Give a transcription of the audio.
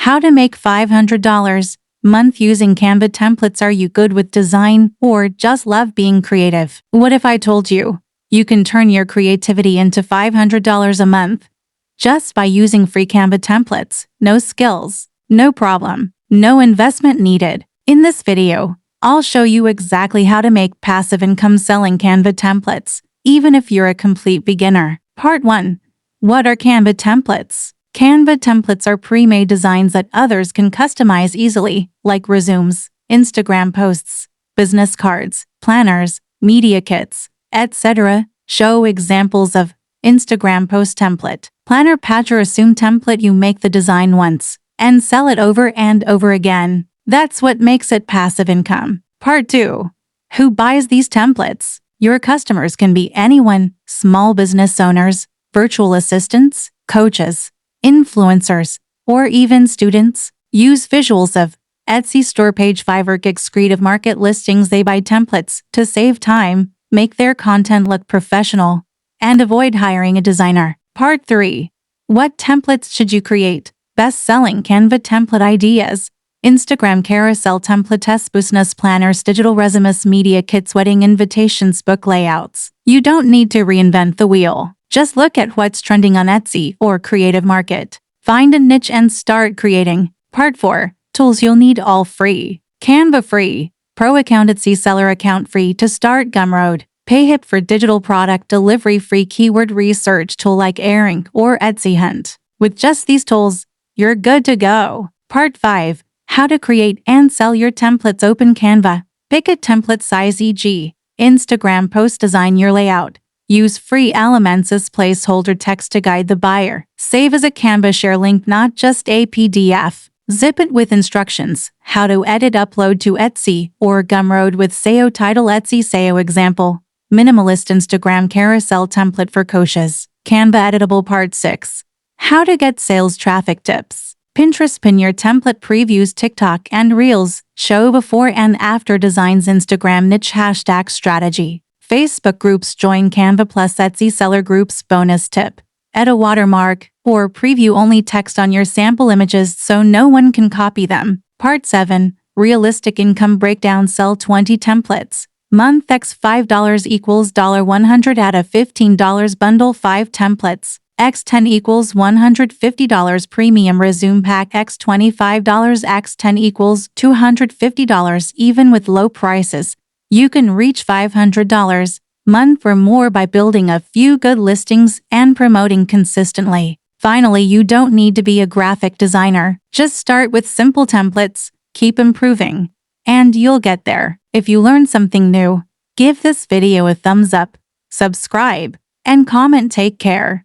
How to make $500 month using Canva templates. Are you good with design or just love being creative? What if I told you you can turn your creativity into $500 a month just by using free Canva templates? No skills, no problem, no investment needed. In this video, I'll show you exactly how to make passive income selling Canva templates, even if you're a complete beginner. Part 1. What are Canva templates? Canva templates are pre-made designs that others can customize easily, like resumes, Instagram posts, business cards, planners, media kits, etc. Show examples of Instagram post template, planner patch or resume template. You make the design once and sell it over and over again. That's what makes it passive income. Part 2. Who buys these templates? Your customers can be anyone: small business owners, virtual assistants, coaches, influencers, or even students. Use visuals of Etsy store page, Fiverr, Gigs, creative market listings. They buy templates to save time, make their content look professional, and avoid hiring a designer. Part 3. What templates should you create? Best-selling Canva template ideas: Instagram carousel templates, business planners, digital resumes, media kits, wedding invitations, book layouts. You don't need to reinvent the wheel. Just look at what's trending on Etsy or Creative Market. Find a niche and start creating. Part 4. Tools you'll need. All free. Canva free. Pro account. Etsy seller account free to start. Gumroad. Payhip for digital product delivery free. Keyword research tool like Airing or Etsy Hunt. With just these tools, you're good to go. Part 5. How to create and sell your templates. Open Canva. Pick a template size, e.g. Instagram post. Design your layout. Use free elements as placeholder text to guide the buyer. Save as a Canva share link, not just a PDF. Zip it with instructions. How to edit. Upload to Etsy or Gumroad with SEO title. Etsy SEO example. Minimalist Instagram carousel template for coaches. Canva editable. Part 6. How to get sales traffic tips. Pinterest. Pin your template previews. TikTok and Reels. Show before and after designs. Instagram niche hashtag strategy. Facebook groups. Join Canva plus Etsy seller groups. Bonus tip: add a watermark or preview only text on your sample images so no one can copy them. Part 7. Realistic income breakdown. Sell 20 templates. Month x $5 equals $100. Add a $15 bundle. 5 templates. X 10 equals $150. Premium resume pack. X $25. X 10 equals $250. Even with low prices, you can reach $500 month or more by building a few good listings and promoting consistently. Finally, you don't need to be a graphic designer. Just start with simple templates, keep improving, and you'll get there. If you learned something new, give this video a thumbs up, subscribe, and comment. Take care.